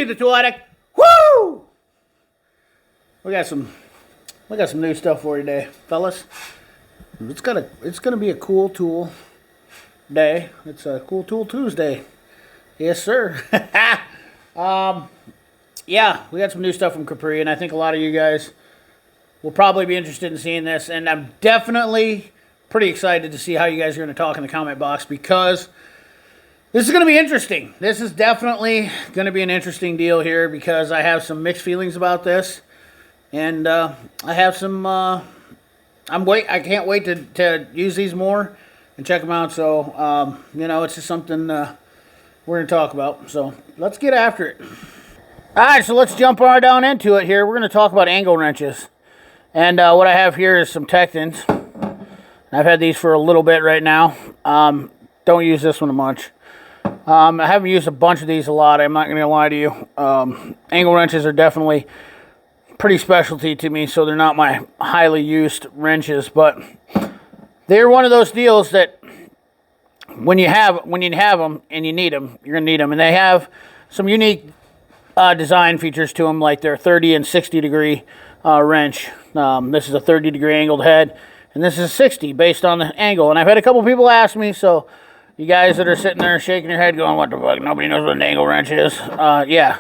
the Tool Addict. Woo! We got some new stuff for you today, fellas. It's gonna be a cool tool day. It's a cool tool Tuesday. Yes, sir. Yeah, we got some new stuff from Capri, and I think a lot of you guys will probably be interested in seeing this. And I'm definitely pretty excited to see how you guys are going to talk in the comment box, because this is going to be interesting. This is definitely going to be an interesting deal here, because I have some mixed feelings about this, and I have some. I can't wait to use these more and check them out. So you know, it's just something we're going to talk about. So let's get after it. All right, so let's jump right down into it here. We're going to talk about angle wrenches, and what I have here is some Tektons. I've had these for a little bit right now. Don't use this one much. I haven't used a bunch of these a lot. I'm not going to lie to you. Angle wrenches are definitely pretty specialty to me, so they're not my highly used wrenches. But they're one of those deals that when you have them and you need them, you're going to need them. And they have some unique design features to them, like their 30 and 60 degree wrench. This is a 30 degree angled head, and this is a 60 based on the angle. And I've had a couple people ask me, so you guys that are sitting there shaking your head going, what the fuck, nobody knows what an angle wrench is. Yeah,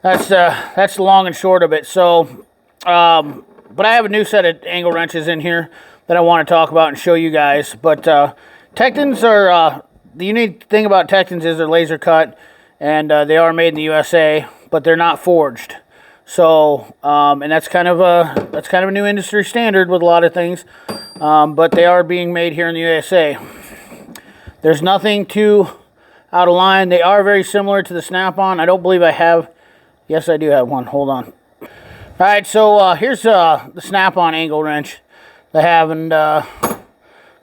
that's the long and short of it. So, but I have a new set of angle wrenches in here that I want to talk about and show you guys. But Tektons are, the unique thing about Tektons is they're laser cut, and they are made in the USA, but they're not forged. So, and that's kind of a new industry standard with a lot of things, but they are being made here in the USA. There's nothing too out of line. They are very similar to the Snap-on. I don't believe I have. Yes, I do have one. Hold on. All right, so here's the Snap-on angle wrench they have, and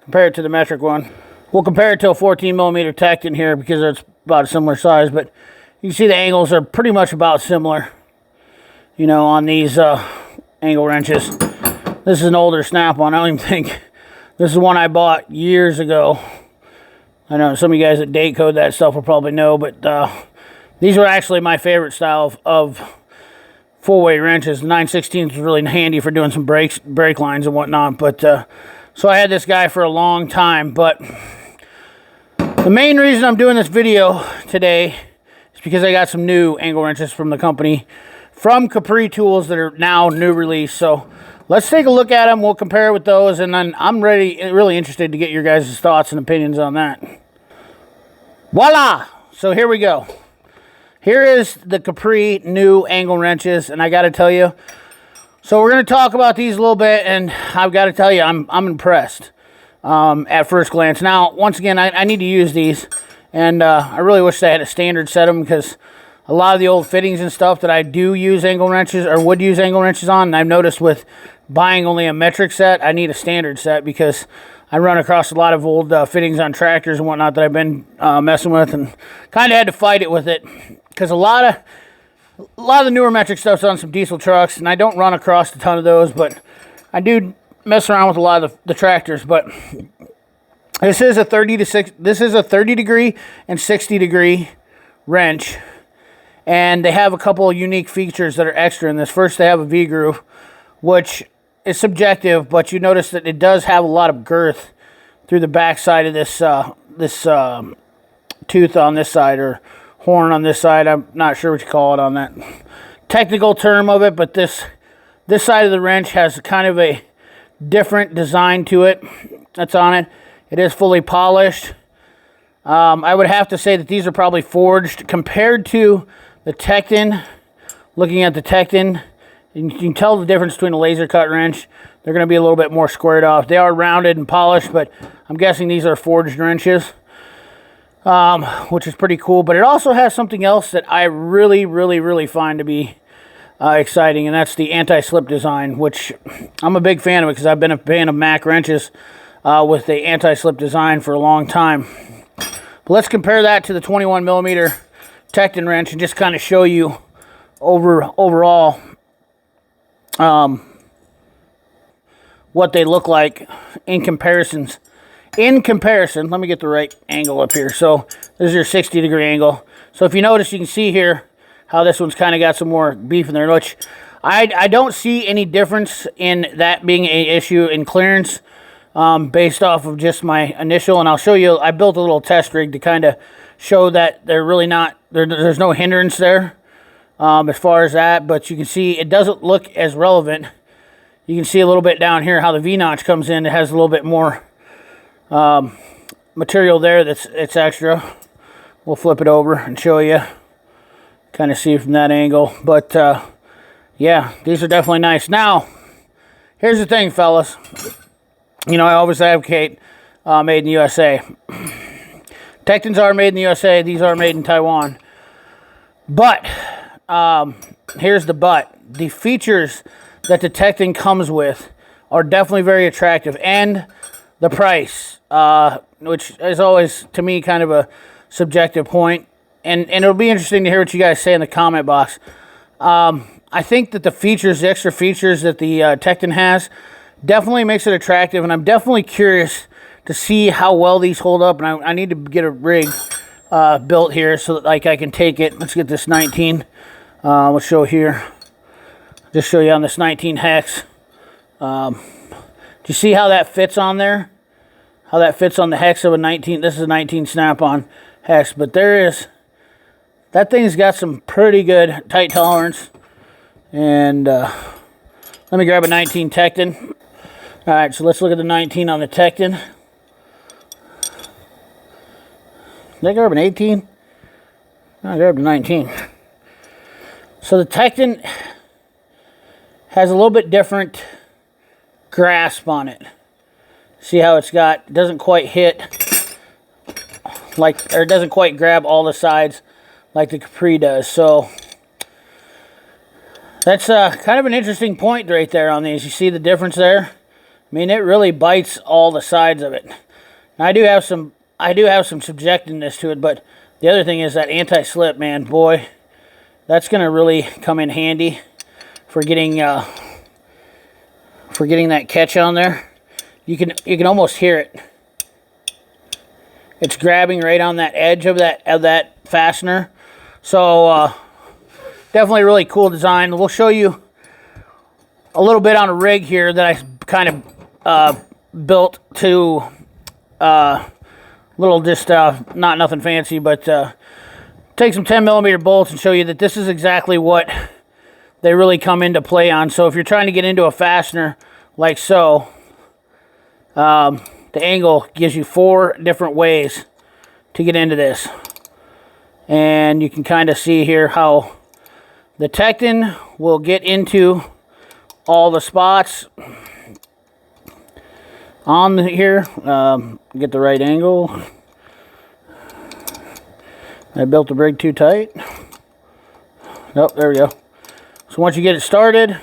compare it to the metric one. We'll compare it to a 14 millimeter Tekton here because it's about a similar size, but you can see the angles are pretty much about similar, you know, on these angle wrenches. This is an older Snap-on. I don't even think this is one I bought years ago. I know some of you guys that date code that stuff will probably know, but these were actually my favorite style of full-weight wrenches. 9/16 was really handy for doing some brake lines and whatnot, but so I had this guy for a long time. But the main reason I'm doing this video today is because I got some new angle wrenches from the company, from Capri Tools, that are now new release. So let's take a look at them. We'll compare it with those, and then I'm really interested to get your guys' thoughts and opinions on that. Voila! So here we go. Here is the Capri new angle wrenches, and I got to tell you, so we're going to talk about these a little bit, and I've got to tell you, I'm impressed at first glance. Now, once again, I need to use these, and I really wish I had a standard set of them, because a lot of the old fittings and stuff that I do use angle wrenches, or would use angle wrenches on, and I've noticed with buying only a metric set, I need a standard set, because I run across a lot of old fittings on tractors and whatnot that I've been messing with, and kind of had to fight it with it, because a lot of the newer metric stuff's on some diesel trucks, and I don't run across a ton of those, but I do mess around with a lot of the tractors. But this is a 30 degree and 60 degree wrench, and they have a couple of unique features that are extra in this. First, they have a V-groove, which is subjective, but you notice that it does have a lot of girth through the back side of this tooth on this side, or horn on this side. I'm not sure what you call it on that technical term of it, but this side of the wrench has kind of a different design to it that's on it. It is fully polished. I would have to say that these are probably forged compared to the Tekton. Looking at the Tekton, you can tell the difference between a laser cut wrench. They're going to be a little bit more squared off. They are rounded and polished, but I'm guessing these are forged wrenches, which is pretty cool. But it also has something else that I really find to be exciting, and that's the anti-slip design, which I'm a big fan of, because I've been a fan of Mac wrenches with the anti-slip design for a long time. But let's compare that to the 21 millimeter Tekton wrench and just kind of show you overall what they look like in comparison, let me get the right angle up here. So this is your 60 degree angle. So if you notice, you can see here, how this one's kind of got some more beef in there, which I don't see any difference in that being an issue in clearance based off of just my initial. And I'll show you, I built a little test rig to kind of show that they're really not, there's no hindrance there as far as that. But you can see it doesn't look as relevant. You can see a little bit down here how the V-notch comes in. It has a little bit more material there it's extra. We'll flip it over and show you. Kind of see from that angle. But yeah, these are definitely nice. Now, here's the thing, fellas. You know, I always advocate made in the USA. Tektons are made in the USA. These are made in Taiwan. But, here's the but. The features that the Tekton comes with are definitely very attractive. And the price, which is always, to me, kind of a subjective point. And it'll be interesting to hear what you guys say in the comment box. I think that the features, the extra features that the Tekton has, definitely makes it attractive. And I'm definitely curious to see how well these hold up. And I need to get a rig built here so that like I can take it. Let's get this 19. Let's show here. Just show you on this 19 hex. Do you see how that fits on there? How that fits on the hex of a 19. This is a 19 snap-on hex, but there is, that thing's got some pretty good tight tolerance. And let me grab a 19 Tekton. All right, so let's look at the 19 on the Tekton. Did I grab an 18? No, I grabbed a 19. So the Tekton has a little bit different grasp on it. See how it's got, it doesn't quite hit like, or it doesn't quite grab all the sides like the Capri does. So that's kind of an interesting point right there on these. You see the difference there? I mean, it really bites all the sides of it. Now, I do have some subjectiveness to it, but the other thing is that anti-slip, man, boy, that's going to really come in handy for getting that catch on there. You can almost hear it. It's grabbing right on that edge of that fastener. So definitely a really cool design. We'll show you a little bit on a rig here that I kind of built to little just not nothing fancy, but take some 10mm bolts and show you that this is exactly what they really come into play on. So if you're trying to get into a fastener like so, the angle gives you 4 different ways to get into this. And you can kind of see here how the Tekton will get into all the spots on here. Get the right angle. I built the rig too tight. Oh, there we go. So once you get it started,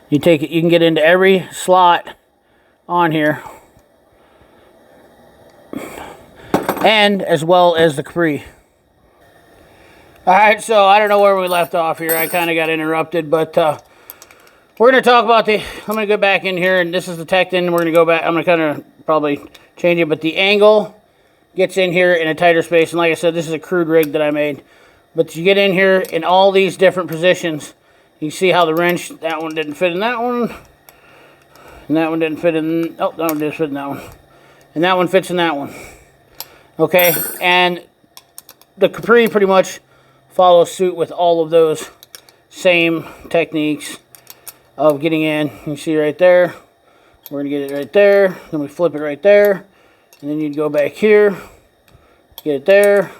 you take it, you can get into every slot on here, and as well as the Capri. Alright, so I don't know where we left off here. I kind of got interrupted, but we're going to talk about I'm going to go back in here, and this is the Tekton. We're going to go back. I'm going to kind of probably change it, but the angle gets in here in a tighter space. And like I said, this is a crude rig that I made. But you get in here in all these different positions. You see how the wrench, that one didn't fit in that one. And that one didn't fit in, oh, that one did fit in that one. And that one fits in that one. Okay, and the Capri pretty much follows suit with all of those same techniques of getting in. You can see right there. We're going to get it right there. Then we flip it right there. And then you'd go back here. Get it there.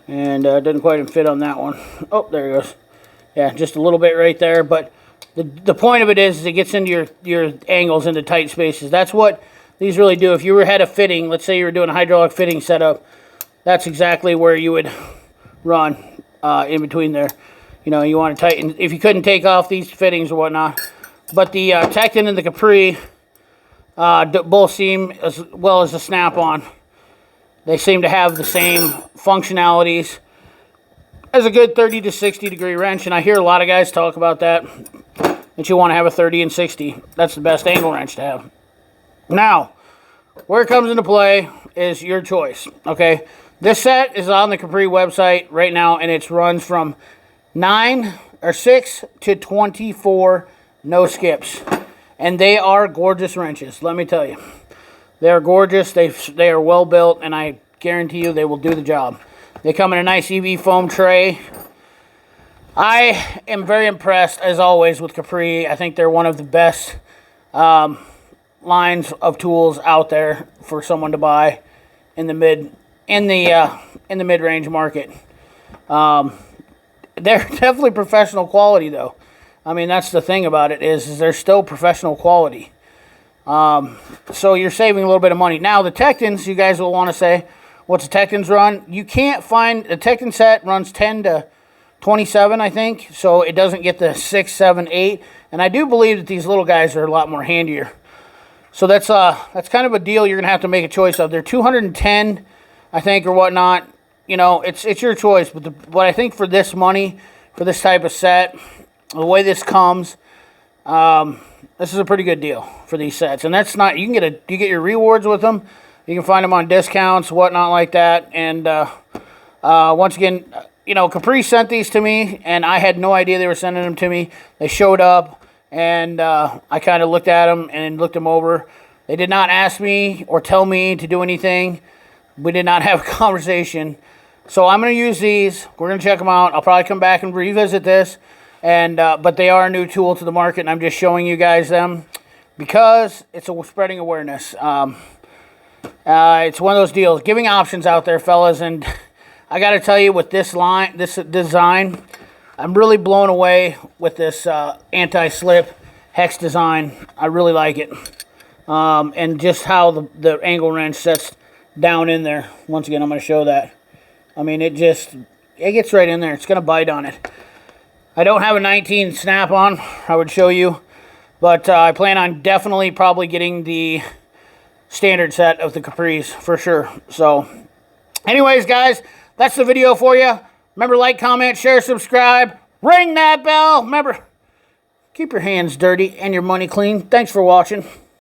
And it doesn't quite fit on that one. Oh, there it goes. Yeah, just a little bit right there. But the point of it is it gets into your angles into tight spaces. That's what these really do. If you had a fitting, let's say you were doing a hydraulic fitting setup, that's exactly where you would run in between there. You know, you want to tighten, if you couldn't take off these fittings or whatnot. But the Tekton and the Capri both seem, as well as the snap-on, they seem to have the same functionalities as a good 30 to 60 degree wrench. And I hear a lot of guys talk about that you want to have a 30 and 60. That's the best angle wrench to have. Now, where it comes into play is your choice, okay? This set is on the Capri website right now, and it runs from 6 to 24, no skips. And they are gorgeous wrenches, let me tell you. They are gorgeous, they are well built, and I guarantee you they will do the job. They come in a nice EV foam tray. I am very impressed, as always, with Capri. I think they're one of the best lines of tools out there for someone to buy in the mid-range market. They're definitely professional quality, though. I mean, that's the thing about it is they're still professional quality. So you're saving a little bit of money. Now, the Tektons, you guys will want to say, what's a Tekton's run? You can't find, the Tekton set runs 10 to 27, I think. So it doesn't get the 6, 7, 8. And I do believe that these little guys are a lot more handier. So that's kind of a deal you're going to have to make a choice of. They're 210, I think, or whatnot. You know, it's your choice. But I think for this money, for this type of set, the way this comes, this is a pretty good deal for these sets. And that's not, you get your rewards with them. You can find them on discounts, whatnot like that. And once again, you know, Capri sent these to me, and I had no idea they were sending them to me. They showed up, and I kind of looked at them and looked them over. They did not ask me or tell me to do anything. We did not have a conversation. So I'm going to use these. We're going to check them out. I'll probably come back and revisit this. And but they are a new tool to the market, and I'm just showing you guys them because it's spreading awareness. It's one of those deals. Giving options out there, fellas. And I got to tell you, with this design, I'm really blown away with this anti-slip hex design. I really like it. And just how the angle wrench sets down in there. Once again, I'm going to show that. I mean, it gets right in there. It's going to bite on it. I don't have a 19 snap-on, I would show you. But I plan on definitely probably getting the standard set of the Capris for sure. So, anyways, guys, that's the video for you. Remember, like, comment, share, subscribe. Ring that bell. Remember, keep your hands dirty and your money clean. Thanks for watching.